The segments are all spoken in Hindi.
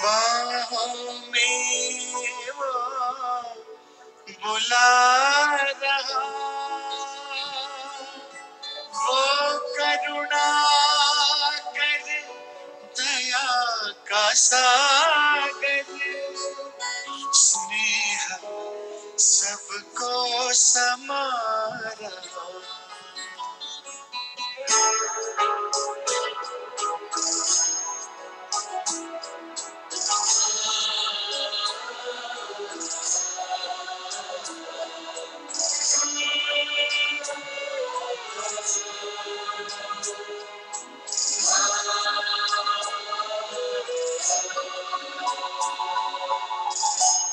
बाहों में वो बुला रहा, वो करुणा कर दया का सागर, स्नेह सबको समा रहा।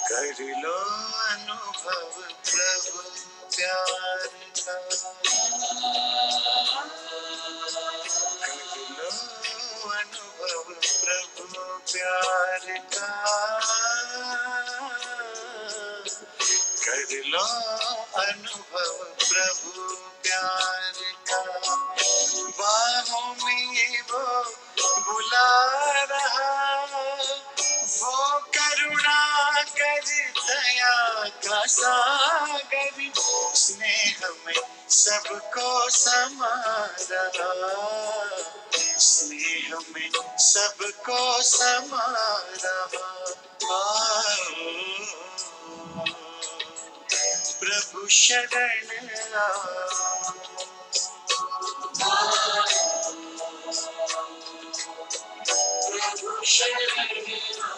कर लो अनुभव प्रभु प्यार का, कर लो अनुभव प्रभु प्यार का, कर लो अनुभव प्रभु प्यार का। बाहों में वो बुला रहा, वो करुणा कर दया का सागर, स्नेह में सबको समा रहा, स्नेह में सबको समा रहा। प्रभु शरण आओ, प्रभु शरण आओ।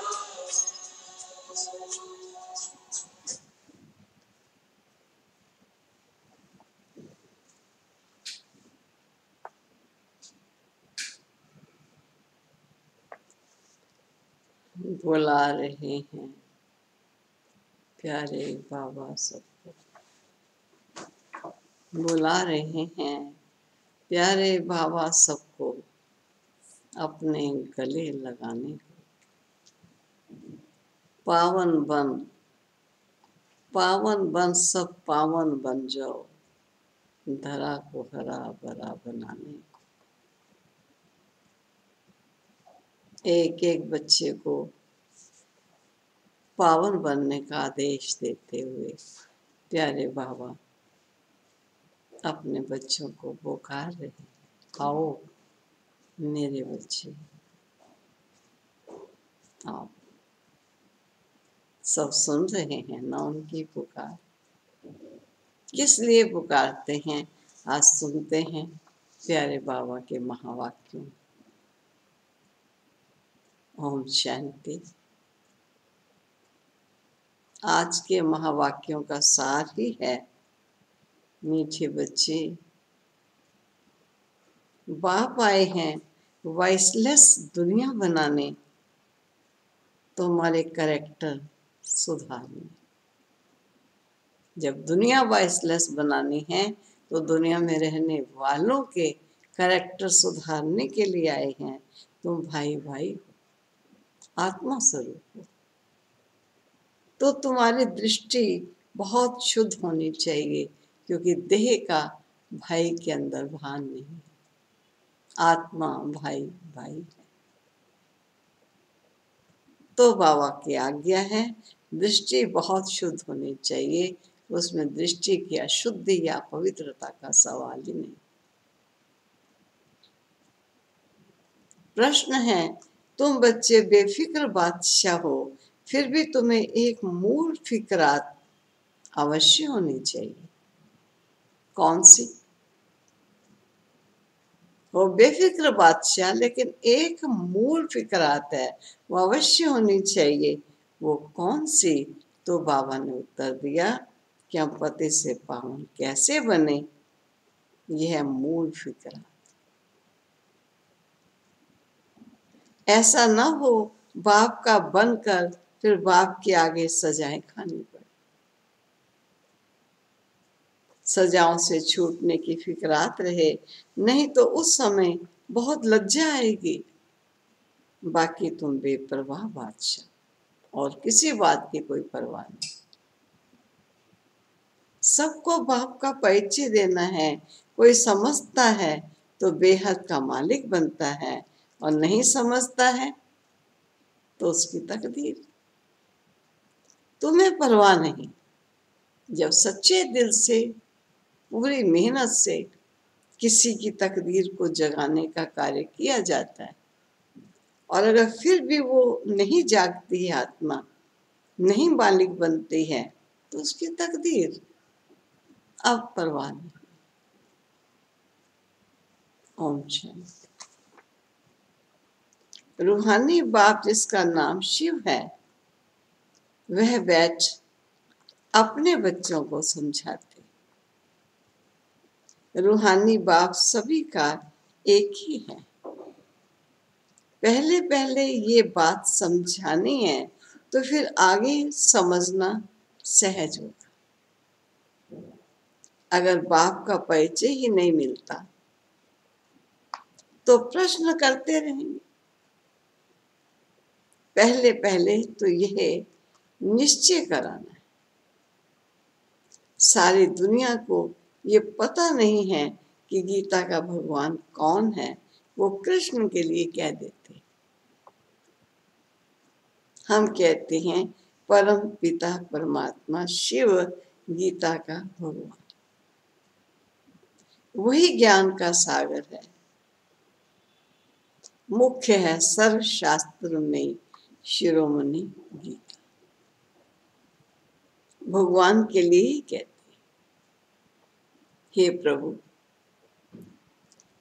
बुला रहे हैं प्यारे बाबा सबको, बुला रहे हैं प्यारे बाबा सबको अपने गले लगाने को। पावन बन सब पावन बन जाओ, धरा को हरा भरा बनाने को। एक एक बच्चे को पावन बनने का आदेश देते हुए प्यारे बाबा अपने बच्चों को पुकार रहे हैं, आओ मेरे बच्चे आओ। सब सुन रहे हैं ना उनकी पुकार, किस लिए पुकारते हैं आज सुनते हैं प्यारे बाबा के महावाक्यों। ओम शांति। आज के महावाक्यों का सार ही है, मीठे बच्चे बाप आए हैं वॉइसलेस दुनिया बनाने, तुम्हारे कैरेक्टर सुधारने। जब दुनिया वॉइसलेस बनानी है तो दुनिया में रहने वालों के कैरेक्टर सुधारने के लिए आए हैं। तुम भाई भाई हो, आत्मा स्वरूप हो, तो तुम्हारी दृष्टि बहुत शुद्ध होनी चाहिए, क्योंकि देह का भाई के अंदर भान नहीं है, आत्मा भाई भाई है। तो बाबा की आज्ञा है दृष्टि बहुत शुद्ध होनी चाहिए, उसमें दृष्टि की अशुद्धि या पवित्रता का सवाल ही नहीं। प्रश्न है, तुम बच्चे बेफिक्र बादशाह हो, फिर भी तुम्हें एक मूल फिक्रात अवश्य होनी चाहिए। कौन सी? वो बेफिक्र बादशाह, लेकिन एक मूल फिक्रात है, वो अवश्य होनी चाहिए। वो कौन सी? तो बाबा ने उत्तर दिया कि हम पति से पावन कैसे बने, यह है मूल फिक्रात। ऐसा ना हो बाप का बनकर फिर बाप के आगे सजाएं खानी पड़े। सजाओं से छूटने की फिक्रात रहे, नहीं तो उस समय बहुत लज्जा आएगी। बाकी तुम बेपरवाह बादशाह, और किसी बात की कोई परवाह नहीं। सबको बाप का परिचय देना है। कोई समझता है तो बेहद का मालिक बनता है, और नहीं समझता है तो उसकी तकदीर। तुम्हें परवाह नहीं। जब सच्चे दिल से पूरी मेहनत से किसी की तकदीर को जगाने का कार्य किया जाता है और अगर फिर भी वो नहीं जागती है, आत्मा नहीं मालिक बनती है, तो उसकी तकदीर अब परवाह नहीं। ओम शांति। रूहानी बाप जिसका नाम शिव है, वह बैठ अपने बच्चों को समझाते। रूहानी बाप सभी का एक ही है। पहले पहले ये बात समझानी है तो फिर आगे समझना सहज होगा। अगर बाप का परिचय ही नहीं मिलता तो प्रश्न करते रहेंगे। पहले पहले तो यह निश्चय कराना है। सारी दुनिया को ये पता नहीं है कि गीता का भगवान कौन है। वो कृष्ण के लिए कह देते, हम कहते हैं परम पिता परमात्मा शिव गीता का भगवान। वही ज्ञान का सागर है, मुख्य है सर्व शास्त्र में शिरोमणि गीता। भगवान के लिए ही कहते, हे प्रभु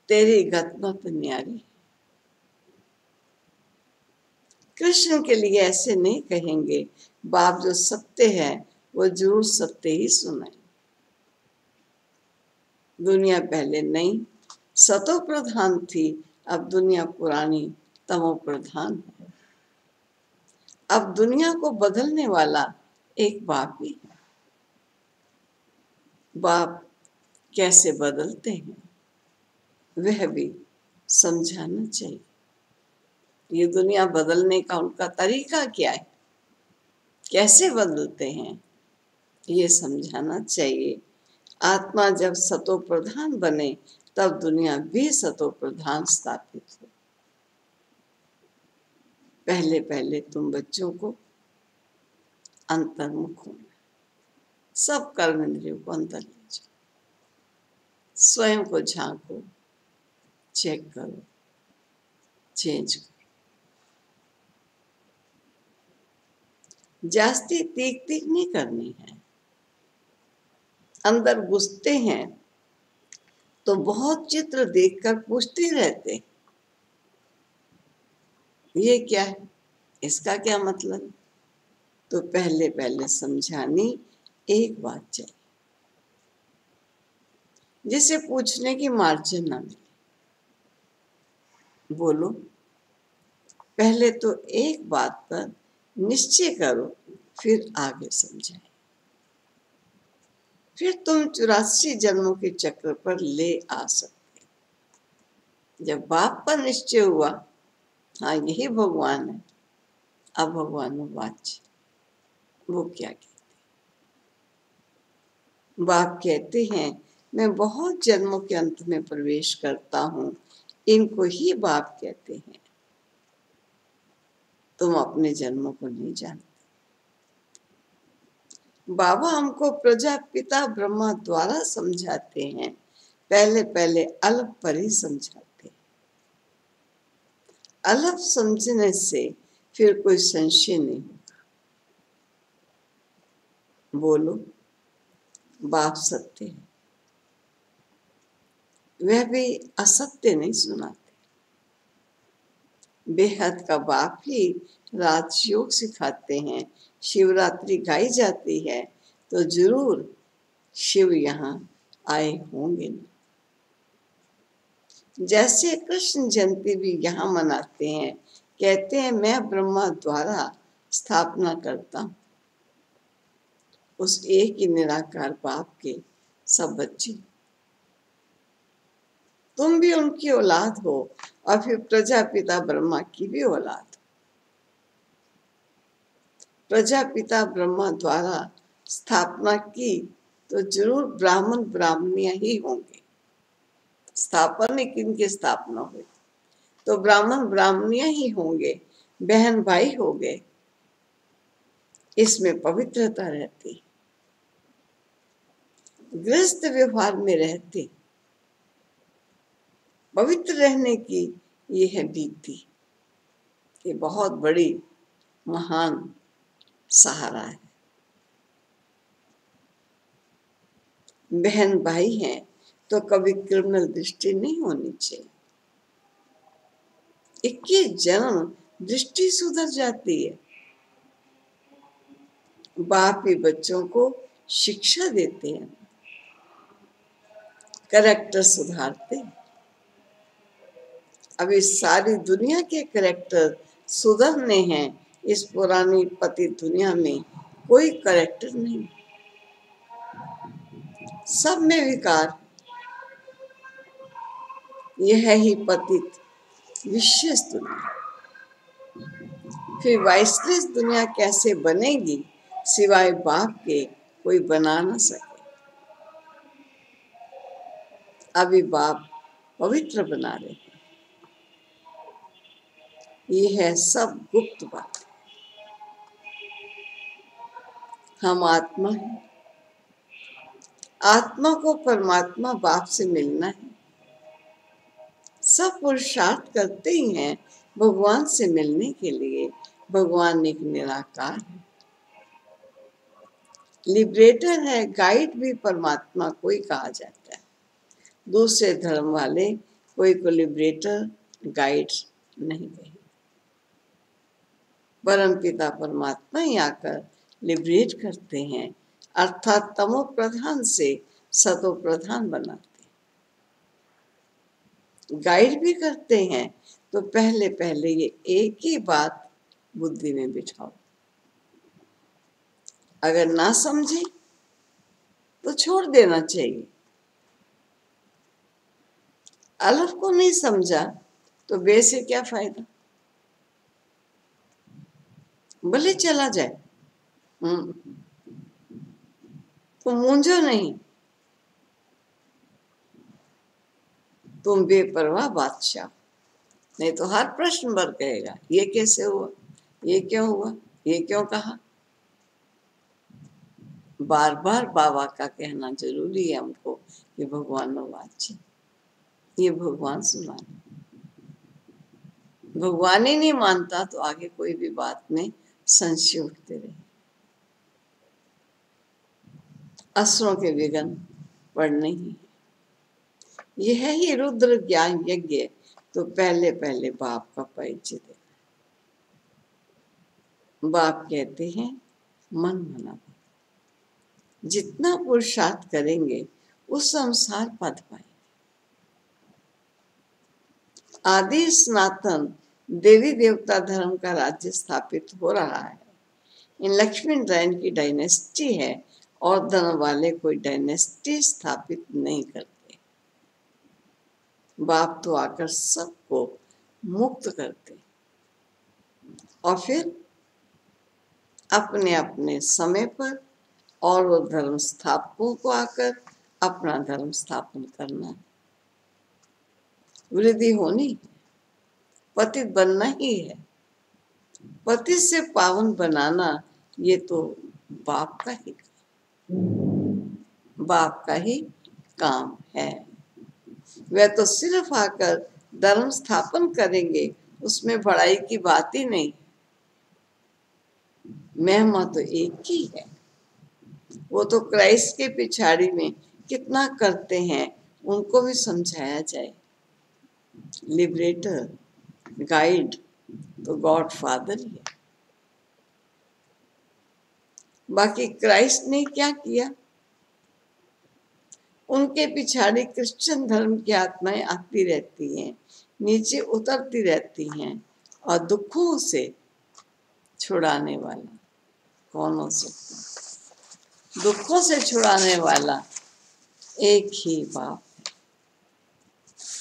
तेरी गतमत न्यारी। कृष्ण के लिए ऐसे नहीं कहेंगे, बाप जो सत्य है वो जरूर सत्य ही सुनाए। दुनिया पहले नहीं सतो प्रधान थी, अब दुनिया पुरानी तमो प्रधान है। अब दुनिया को बदलने वाला एक बाप ही है। बाप कैसे बदलते हैं वह भी समझाना चाहिए। ये दुनिया बदलने का उनका तरीका क्या है, कैसे बदलते हैं, ये समझाना चाहिए। आत्मा जब सतो प्रधान बने तब दुनिया भी सतो प्रधान स्थापित हो। पहले पहले तुम बच्चों को अंतर्मुख होना, सब कर्म इंद्रियों को अंदर ले जाओ, स्वयं को झांको, चेक करो, चेंज करो। जास्ती तीक तीक नहीं करनी है। अंदर घुसते हैं तो बहुत चित्र देखकर पूछते रहते, ये क्या है, इसका क्या मतलब है। तो पहले पहले समझानी एक बात चाहिए, जिसे पूछने की मार्जिन ना मिले। बोलो, पहले तो एक बात पर निश्चय करो, फिर आगे समझाए। फिर तुम 84 जन्मों के चक्र पर ले आ सकते। जब बाप पर निश्चय हुआ, हाँ यही भगवान है, अब भगवान वाच्य वो क्या कहते, बाप कहते हैं मैं बहुत जन्मों के अंत में प्रवेश करता हूँ, इनको ही बाप कहते हैं। तुम अपने जन्मों को नहीं जानते। बाबा हमको प्रजापिता ब्रह्मा द्वारा समझाते हैं, पहले पहले अल्प पर ही समझाते हैं। अल्प समझने से फिर कोई संशय नहीं होगा। बोलो, बाप सत्य है, वह भी असत्य नहीं सुनाते। बेहद का बाप ही राजयोग सिखाते हैं। शिवरात्रि गाई जाती है तो जरूर शिव यहाँ आए होंगे। जैसे कृष्ण जयंती भी यहाँ मनाते हैं, कहते हैं मैं ब्रह्मा द्वारा स्थापना करता हूँ। उस एक ही निराकार बाप के सब बच्चे, तुम भी उनकी औलाद हो और फिर प्रजापिता ब्रह्मा की भी औलाद। प्रजापिता ब्रह्मा द्वारा स्थापना की तो जरूर ब्राह्मण ब्राह्मणियां ही होंगे। स्थापना किनकी स्थापना हुई तो ब्राह्मण ब्राह्मणियां ही होंगे, बहन भाई हो गए। इसमें पवित्रता रहती, गृहस्थ व्यवहार में रहते, पवित्र रहने की ये है विधि। ये बहुत बड़ी महान सहारा है। बहन भाई हैं तो कभी क्रिमिनल दृष्टि नहीं होनी चाहिए। 21 जन्म दृष्टि सुधर जाती है। बाप ही बच्चों को शिक्षा देते हैं, कैरेक्टर सुधारते हैं। अभी सारी दुनिया के कैरेक्टर सुधरने हैं। इस पुरानी पतित दुनिया में कोई कैरेक्टर नहीं, सब में विकार। यह है ही पतित विशेष दुनिया। फिर वाइसलेस दुनिया कैसे बनेगी? सिवाय बाप के कोई बना ना सके। अभी बाप पवित्र बना रहे हैं। ये है सब गुप्त बात। हम आत्मा हैं। आत्मा को परमात्मा बाप से मिलना है। सब पुरुषार्थ करते ही हैं भगवान से मिलने के लिए। भगवान एक निराकार है, लिबरेटर है, गाइड भी परमात्मा को ही कहा जाता है। दूसरे धर्म वाले कोई को लिबरेटर गाइड नहीं कहे। परम पिता परमात्मा ही आकर लिबरेट करते हैं, अर्थात तमो प्रधान से सतो प्रधान बनाते, गाइड भी करते हैं। तो पहले पहले ये एक ही बात बुद्धि में बिठाओ। अगर ना समझे तो छोड़ देना चाहिए। अलफ को नहीं समझा तो बे से क्या फायदा, भले चला जाए। तुम मूंझो नहीं, तुम बेपरवाह बादशाह। नहीं तो हर प्रश्न पर कहेगा ये कैसे हुआ, ये क्यों हुआ, ये क्यों कहा। बार बार बाबा का कहना जरूरी है हमको कि भगवान वाच्य, ये भगवान सुना। भगवान ही नहीं मानता तो आगे कोई भी बात में संशय उठते रहे। असुरों के विघ्न पड़ने ही। यह है ही रुद्र ज्ञान यज्ञ। तो पहले पहले बाप का परिचय दे। बाप कहते हैं मन मना, जितना पुरुषार्थ करेंगे उस अनुसार पद पाएंगे। आदि सनातन देवी देवता धर्म का राज्य स्थापित हो रहा है। इन लक्ष्मी नारायण की डायनेस्टी है और धन वाले कोई डायनेस्टी स्थापित नहीं करते। बाप तो आकर सबको मुक्त करते और फिर अपने अपने समय पर और वो धर्म स्थापकों को आकर अपना धर्म स्थापन करना। वृद्धि होनी, पतित बनना ही है। पतित से पावन बनाना ये तो बाप का ही काम है। वह तो सिर्फ आकर धर्म स्थापन करेंगे, उसमें बड़ाई की बात ही नहीं। महिमा तो एक ही है। वो तो क्राइस्ट के पिछाड़ी में कितना करते हैं, उनको भी समझाया जाए। लिबरेटर गाइड तो गॉड फादर ही है। बाकी क्राइस्ट ने क्या किया? उनके पिछाड़ी क्रिश्चियन धर्म की आत्माएं आती रहती हैं, नीचे उतरती रहती हैं और दुखों से छुड़ाने वाला कौन हो सकता? दुखों से छुड़ाने वाला एक ही बाप है।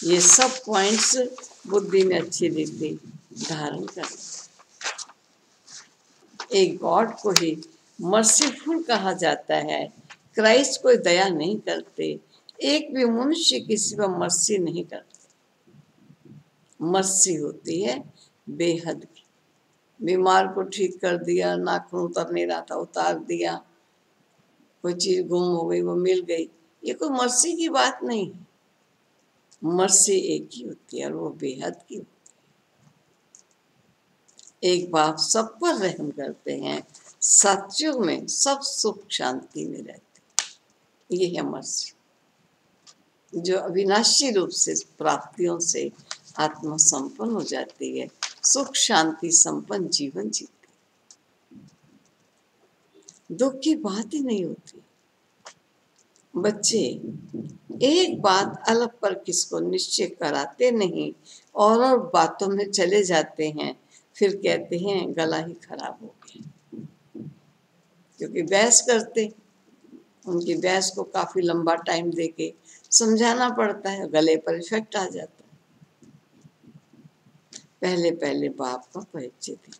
ये सब पॉइंट्स बुद्धि में अच्छी रीति धारण कर। एक गॉड को ही मर्सीफुल कहा जाता है। क्राइस्ट कोई दया नहीं करते। एक भी मनुष्य किसी पर मर्सी नहीं करते। मर्सी होती है बेहद की। बीमार को ठीक कर दिया, नाखून उतर नहीं रहा था उतार दिया, कोई चीज गुम हो गई वो मिल गई, ये कोई मर्सी की बात नहीं है। मर्सी एक ही होती है और वो बेहद की होती है। एक बाप सब पर रहम करते हैं, सत्युग में सब सुख शांति में रहते, ये है मर्सी, जो अविनाशी रूप से प्राप्तियों से आत्मा संपन्न हो जाती है, सुख शांति संपन्न जीवन जीती, दुख की बात ही नहीं होती। बच्चे एक बात अलग पर किसको निश्चय कराते नहीं और बातों में चले जाते हैं, फिर कहते हैं गला ही खराब हो गया, क्योंकि बहस करते, उनकी बहस को काफी लंबा टाइम देके समझाना पड़ता है, गले पर इफेक्ट आ जाता है। पहले पहले बाप का परिचय थे,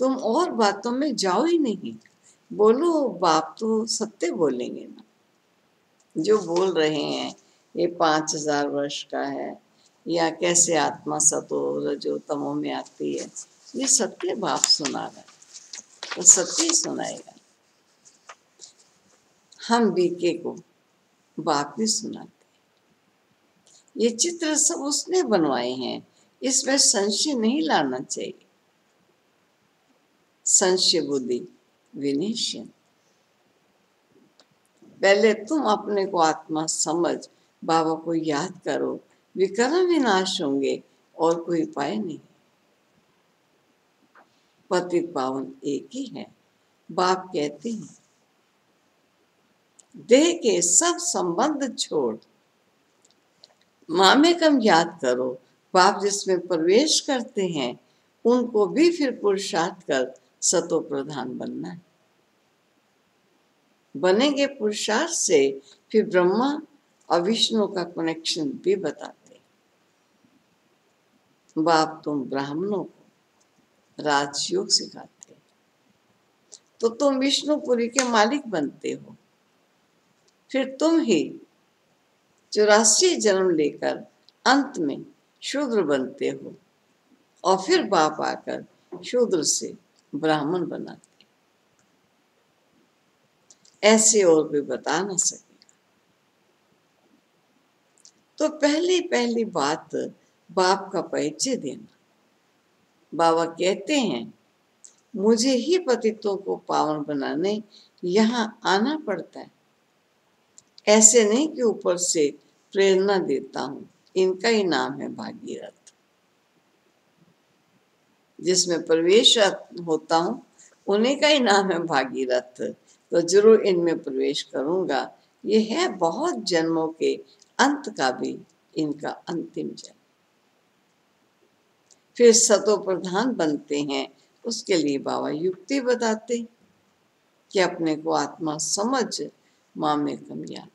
तुम और बातों में जाओ ही नहीं, बोलो बाप तो सत्य बोलेंगे ना, जो बोल रहे हैं ये 5000 वर्ष का है, या कैसे आत्मा सतो रजो तमो में आती है, ये सत्य बाप सुना रहा है, तो सत्य ही सुनाएगा। हम बीके को बाप ही सुनाते, ये चित्र सब उसने बनवाए हैं, इसमें संशय नहीं लाना चाहिए। संशय बुद्धि विनिश्चय, पहले तुम अपने को आत्मा समझ बाबा को याद करो, विकर्म विनाश होंगे और कोई उपाय नहीं। पतित पावन एक ही है, बाप कहते हैं देह के सब संबंध छोड़ मामेकम याद करो, बाप जिसमें प्रवेश करते हैं उनको भी फिर पुरुषार्थ कर सतो प्रधान बनना है। बनेंगे पुरुषार्थ से फिर ब्रह्मा और विष्णु का कनेक्शन भी बताते। बाप तुम ब्राह्मणों को राजयोग सिखाते, तो तुम विष्णुपुरी के मालिक बनते हो, फिर तुम ही 84 जन्म लेकर अंत में शूद्र बनते हो और फिर बाप आकर शूद्र से ब्राह्मण बनाते। ऐसे और कोई बता ना सकेगा। तो पहली पहली बात बाप का परिचय देना। बाबा कहते हैं मुझे ही पतितों को पावन बनाने यहाँ आना पड़ता है, ऐसे नहीं कि ऊपर से प्रेरणा देता हूँ, इनका ही नाम है भागीरथ। जिसमें प्रवेश होता हूँ उन्हीं का ही नाम है भागीरथ, तो जरूर इनमें प्रवेश करूंगा। ये है बहुत जन्मों के अंत का भी इनका अंतिम जन्म। फिर सतो प्रधान बनते हैं, उसके लिए बाबा युक्ति बताते कि अपने को आत्मा समझ माँ में कम याद,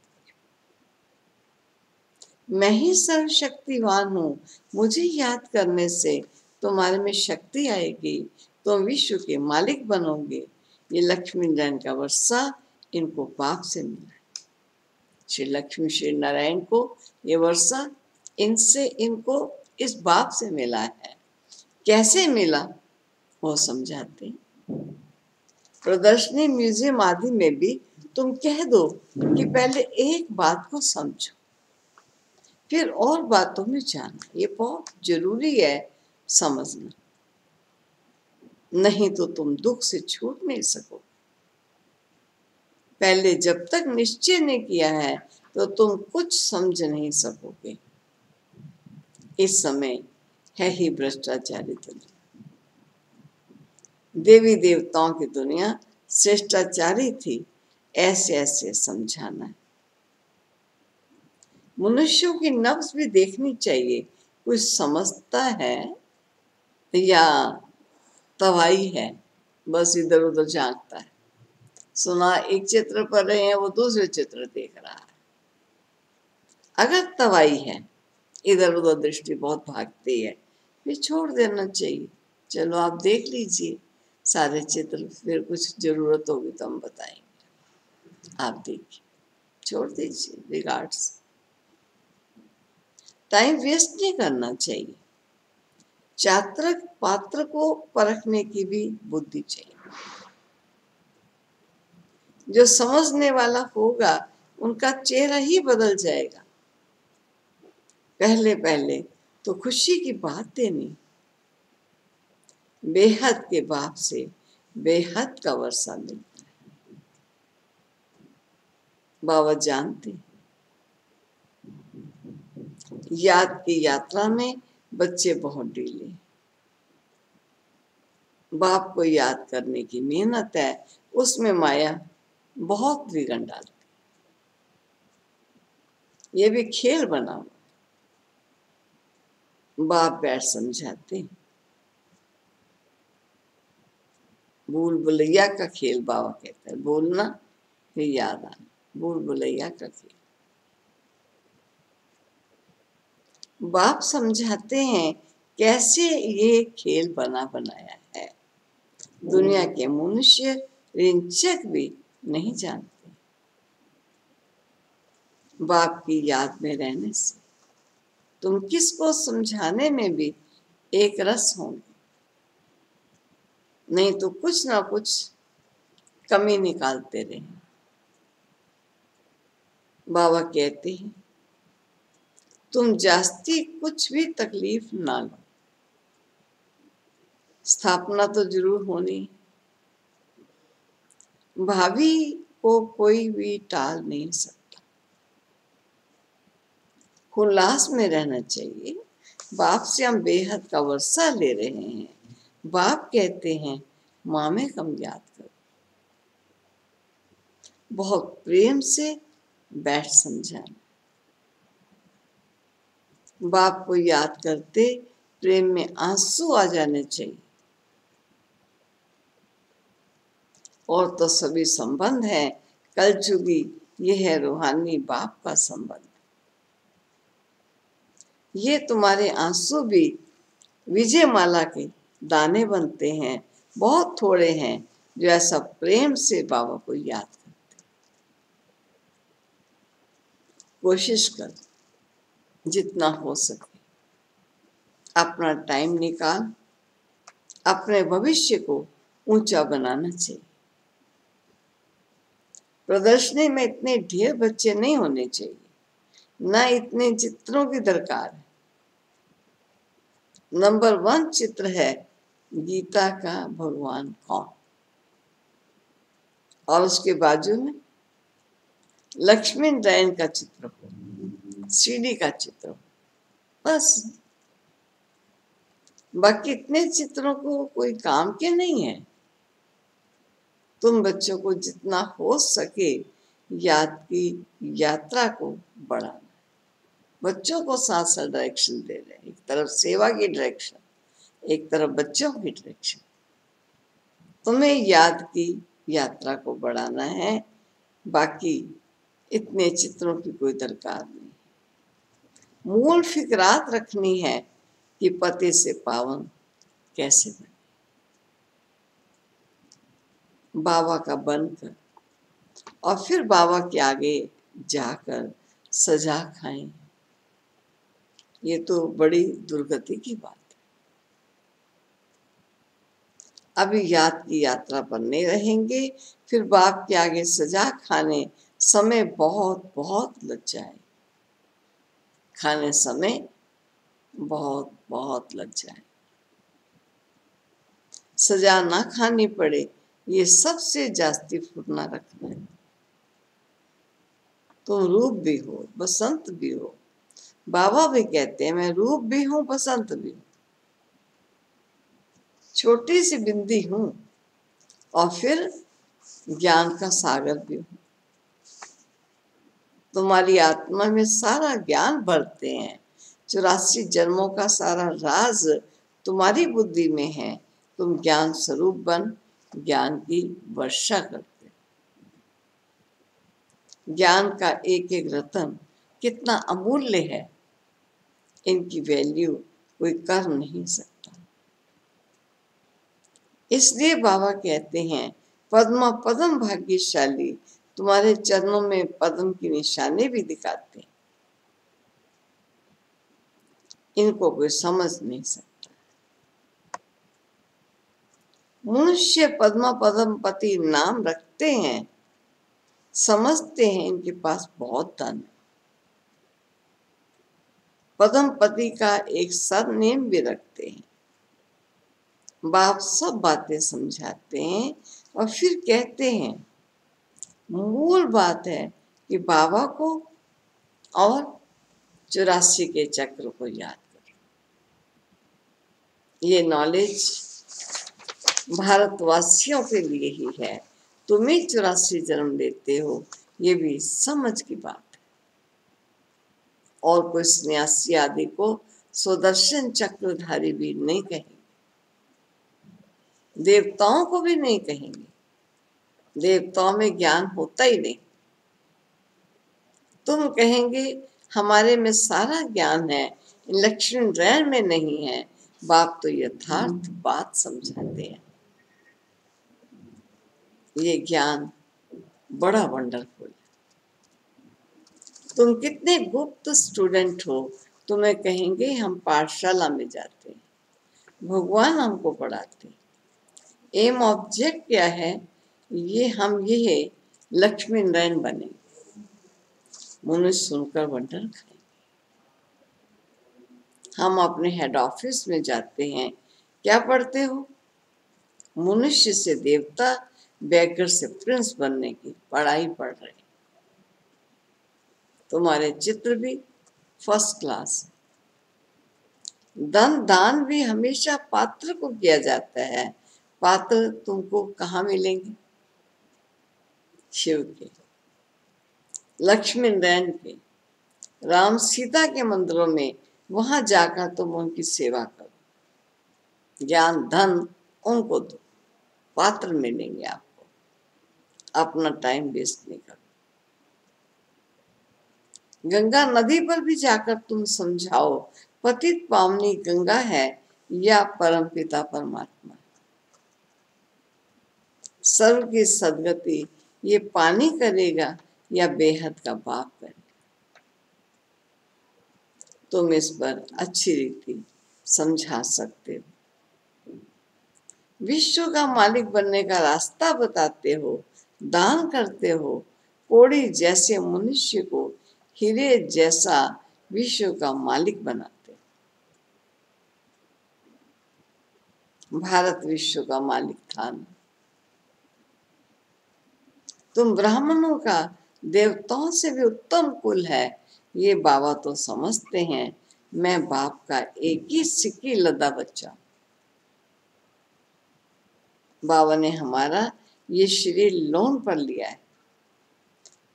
मैं ही सर्वशक्तिवान हूँ, मुझे याद करने से तुम्हारे में शक्ति आएगी, तुम विश्व के मालिक बनोगे। ये लक्ष्मी नारायण का वर्षा इनको बाप से मिला है। श्री लक्ष्मी श्री नारायण को ये वर्षा इनसे इनको इस बाप से मिला है। कैसे मिला वो समझाते। प्रदर्शनी म्यूजियम आदि में भी तुम कह दो कि पहले एक बात को समझो फिर और बातों में जाना, ये बहुत जरूरी है समझना, नहीं तो तुम दुख से छूट नहीं सकोगे। पहले जब तक निश्चय नहीं किया है तो तुम कुछ समझ नहीं सकोगे। इस समय है ही भ्रष्टाचारी दुनिया, देवी देवताओं की दुनिया श्रेष्ठाचारी थी, ऐसे ऐसे समझाना है। मनुष्यों की नफ्स भी देखनी चाहिए, कुछ समझता है या तवाई है, बस इधर उधर झांकता है। सुना एक चित्र पढ़ रहे हैं, वो दूसरे चित्र देख रहा है। अगर तवाई है, इधर उधर दृष्टि बहुत भागती है, फिर छोड़ देना चाहिए। चलो आप देख लीजिए सारे चित्र, फिर कुछ जरूरत होगी तो हम बताएंगे, आप देखिए, छोड़ दीजिए, रिगार्ड्स। टाइम वेस्ट नहीं करना चाहिए। चात्रक पात्र को परखने की भी बुद्धि चाहिए। जो समझने वाला होगा उनका चेहरा ही बदल जाएगा। पहले पहले तो खुशी की बातें नहीं, बेहद के बाप से बेहद का वर्षा मिलता है। बाबा जानते याद की यात्रा में बच्चे बहुत ढीले। बाप को याद करने की मेहनत है, उसमें माया बहुत बिगड़ डालती। ये भी खेल बना हुआ। बाप बैठ समझाते। भूल भुलैया का खेल बाबा कहते हैं। बोलना फिर याद आना, भूल भुलैया का खेल। बाप समझाते हैं कैसे ये खेल बना बनाया है। दुनिया के मनुष्य रिंचक भी नहीं जानते। बाप की याद में रहने से तुम किसको समझाने में भी एक रस होंगे, नहीं तो कुछ ना कुछ कमी निकालते रहे। बाबा कहते हैं तुम जास्ती कुछ भी तकलीफ ना लो, स्थापना तो जरूर होनी। भाभी को कोई भी टाल नहीं सकता। उल्लास में रहना चाहिए। बाप से हम बेहद का वर्षा ले रहे हैं। बाप कहते हैं माँ में कम याद करो। बहुत प्रेम से बैठ समझाना। बाप को याद करते प्रेम में आंसू आ जाने चाहिए। और तो सभी संबंध है कलजुगी, ये है रूहानी बाप का संबंध। ये तुम्हारे आंसू भी विजय माला के दाने बनते हैं। बहुत थोड़े हैं जो ऐसा प्रेम से बाबा को याद करते। कोशिश कर जितना हो सके अपना टाइम निकाल, अपने भविष्य को ऊंचा बनाना चाहिए। प्रदर्शनी में इतने ढेर बच्चे नहीं होने चाहिए, ना इतने चित्रों की दरकार है। नंबर 1 चित्र है गीता का भगवान कौन, और उसके बाजू में लक्ष्मी नारायण का चित्र हो, सीढ़ी का चित्र हो, बस। बाकी इतने चित्रों को कोई काम के नहीं है। तुम बच्चों को जितना हो सके याद की यात्रा को बढ़ाना। बच्चों को साथ साथ डायरेक्शन दे रहे हैं। एक तरफ सेवा की डायरेक्शन, एक तरफ बच्चों की डायरेक्शन। तुम्हें याद की यात्रा को बढ़ाना है, बाकी इतने चित्रों की कोई दरकार नहीं। मूल फिक्रात रखनी है कि पते से पावन कैसे बने। बाबा का बनकर और फिर बाबा के आगे जाकर सजा खाएं, ये तो बड़ी दुर्गति की बात है। अभी याद की यात्रा पर नहीं रहेंगे, फिर बाप के आगे सजा खाने समय बहुत बहुत लग जाए। खाने समय बहुत बहुत लग जाए। सजा ना खानी पड़े, ये सबसे जास्ती फुरना रखना है। तुम रूप भी हो, बसंत भी हो। बाबा भी कहते हैं मैं रूप भी हूं, बसंत भी हूं। छोटी सी बिंदी हूं और फिर ज्ञान का सागर भी हूं। तुम्हारी आत्मा में सारा ज्ञान भरते हैं। 84 जन्मों का सारा राज तुम्हारी बुद्धि में है। तुम ज्ञान स्वरूप बन ज्ञान की वर्षा करते। ज्ञान का एक एक रतन कितना अमूल्य है, इनकी वैल्यू कोई कर नहीं सकता। इसलिए बाबा कहते हैं पद्मा पद्म भाग्यशाली, तुम्हारे चरणों में पद्म की निशानी भी दिखाते हैं। इनको कोई समझ नहीं सकता। मनुष्य पद्मा पद्मपति नाम रखते हैं, समझते हैं इनके पास बहुत धन है। पद्मपति का एक सरनेम भी रखते हैं। बाप सब बातें समझाते हैं और फिर कहते हैं, मूल बात है कि बाबा को और 84 के चक्र को याद करो। ये नॉलेज भारतवासियों के लिए ही है। तुम्हें 84 जन्म लेते हो, ये भी समझ की बात है। और कोई सन्यासी आदि को सुदर्शन चक्रधारी भी नहीं कहेंगे, देवताओं को भी नहीं कहेंगे। देवताओं में ज्ञान होता ही नहीं। तुम कहेंगे हमारे में सारा ज्ञान है, लक्ष्मण नारायण में नहीं है। बाप तो यथार्थ बात समझाते हैं। ये ज्ञान बड़ा वंडरफुल है। तुम कितने गुप्त स्टूडेंट हो, तुम्हें कहेंगे हम पाठशाला में जाते हैं, भगवान हमको पढ़ाते। एम ऑब्जेक्ट क्या है? ये लक्ष्मी नारायण बने। मनुष्य सुनकर वंडर खाएंगे। हम अपने हेड ऑफिस में जाते हैं, क्या पढ़ते हो? मनुष्य से देवता, बेकर से प्रिंस बनने की पढ़ाई पढ़ रहे। तुम्हारे चित्र भी फर्स्ट क्लास। दान भी हमेशा पात्र को किया जाता है। पात्र तुमको कहाँ मिलेंगे? शिव के, लक्ष्मी नारायण के, राम सीता के मंदिरों में, वहां जाकर तुम उनकी सेवा करो, ज्ञान धन उनको दो, पात्र मिलेंगे आपको। अपना टाइम वेस्ट नहीं करो। गंगा नदी पर भी जाकर तुम समझाओ, पतित पावनी गंगा है या परमपिता परमात्मा। सर्व की सदगति ये पानी करेगा या बेहद का बाप करेगा। तुम इस पर अच्छी रीति समझा सकते हो। विश्व का मालिक बनने का रास्ता बताते हो, दान करते हो। कोड़ी जैसे मनुष्य को हीरे जैसा विश्व का मालिक बनाते हो। भारत विश्व का मालिक था ना। तुम ब्राह्मणों का देवताओं से भी उत्तम कुल है, ये बाबा तो समझते हैं। मैं बाप का एक ही सिक्की लदा बच्चा। बाबा ने हमारा ये शरीर लोन पर लिया है।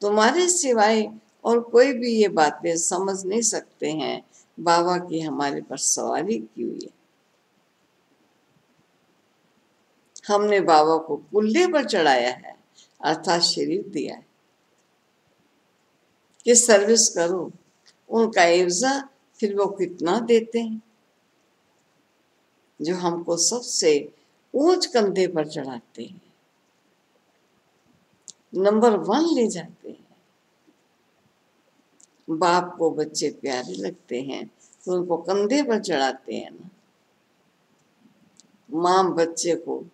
तुम्हारे सिवाय और कोई भी ये बातें समझ नहीं सकते हैं। बाबा की हमारे पर सवारी की हुई है। हमने बाबा को कुल्ले पर चढ़ाया है, अर्थात शरीर दिया है कि सर्विस करो। उनका एवजा फिर वो कितना देते हैं, जो हमको सबसे ऊंच कंधे पर चढ़ाते हैं, नंबर 1 ले जाते हैं। बाप को बच्चे प्यारे लगते हैं तो उनको कंधे पर चढ़ाते हैं ना। माँ बच्चे को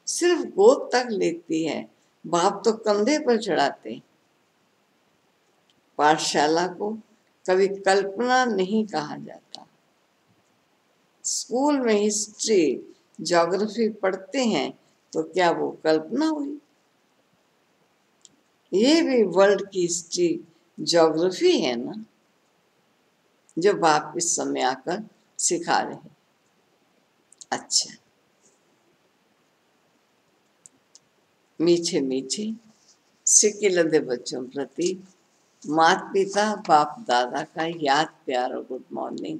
सिर्फ गोद तक लेती है, बाप तो कंधे पर चढ़ाते हैं। पाठशाला को कभी कल्पना नहीं कहा जाता। स्कूल में हिस्ट्री ज्योग्राफी पढ़ते हैं तो क्या वो कल्पना हुई? ये भी वर्ल्ड की हिस्ट्री ज्योग्राफी है ना, जो बाप इस समय आकर सिखा रहे हैं। अच्छा, मीठे मीठे सिक्के लदे बच्चों प्रति माता पिता बाप दादा का याद प्यार और गुड मॉर्निंग।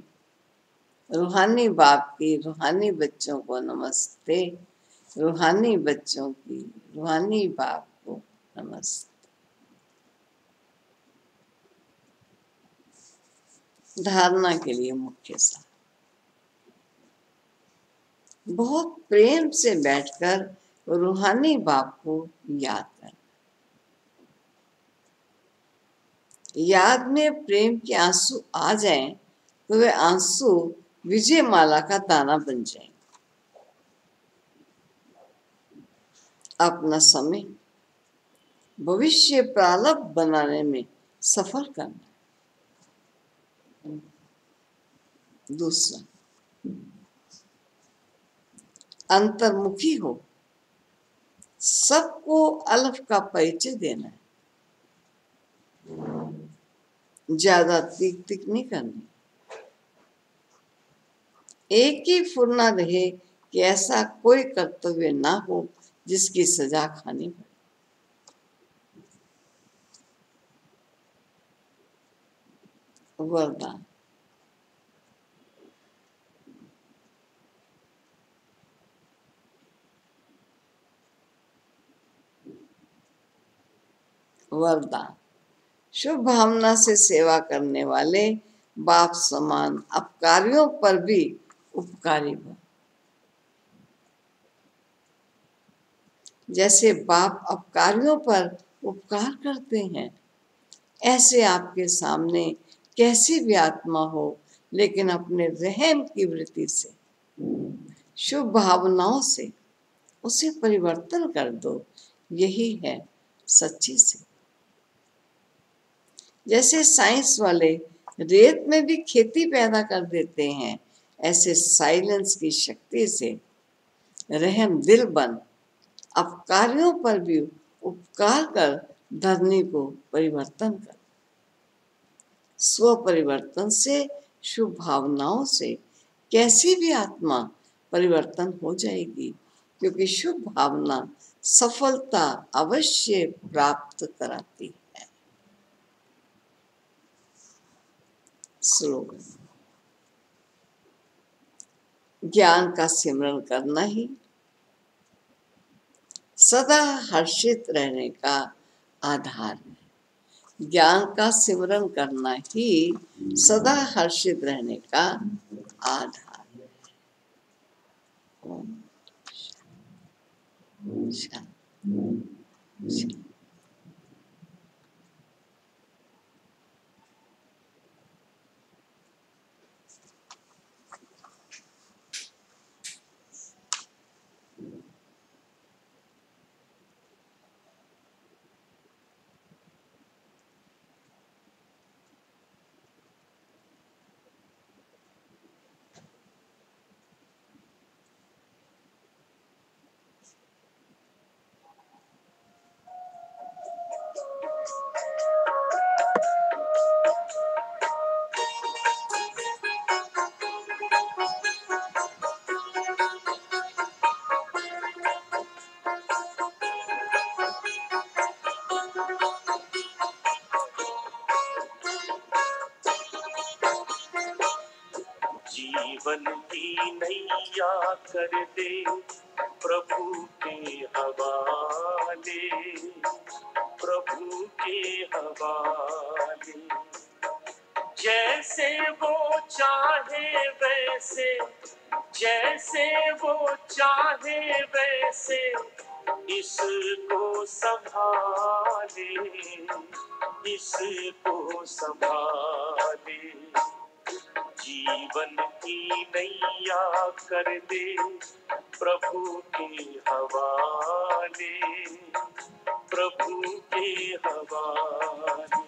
रूहानी बाप की रूहानी बच्चों को नमस्ते। रूहानी बच्चों की रूहानी बाप को नमस्ते। धारणा के लिए मुख्य सार, बहुत प्रेम से बैठकर रूहानी बाप को याद करना। याद में प्रेम के आंसू आ जाएं तो वे आंसू विजय माला का दाना बन जाएंगे। अपना समय भविष्य प्रारब्ध बनाने में सफल करना। दूसरा, अंतर्मुखी हो, सबको अलफ का परिचय देना है। ज्यादा तीक तीक नहीं करनी। एक ही फुरना रहे कि ऐसा कोई कर्तव्य ना हो जिसकी सजा खानी पड़े। वरदान। वरदान। शुभ भावना से सेवा करने वाले बाप समान अपकारियों पर भी उपकारी बन। जैसे बाप अपकारियों पर उपकार करते हैं, ऐसे आपके सामने कैसी भी आत्मा हो, लेकिन अपने रहम की वृत्ति से, शुभ भावनाओं से उसे परिवर्तन कर दो। यही है सच्ची से। जैसे साइंस वाले रेत में भी खेती पैदा कर देते हैं, ऐसे साइलेंस की शक्ति से रहम दिल बन अपकारियों पर भी उपकार कर धरनी को परिवर्तन कर। स्व परिवर्तन से, शुभ भावनाओं से कैसी भी आत्मा परिवर्तन हो जाएगी, क्योंकि शुभ भावना सफलता अवश्य प्राप्त कराती है। स्लोगन। ज्ञान का सिमरन करना ही सदा हर्षित रहने का आधार है। ज्ञान का सिमरन करना ही सदा हर्षित रहने का आधार है। ओम शांति। जीवन की नैया कर दे प्रभु के हवाले, प्रभु के हवाले। जैसे वो चाहे वैसे, जैसे वो चाहे वैसे इसको संभाले, इसको संभाले। जीवन की नैया कर दे प्रभु के हवाले, प्रभु के हवाले।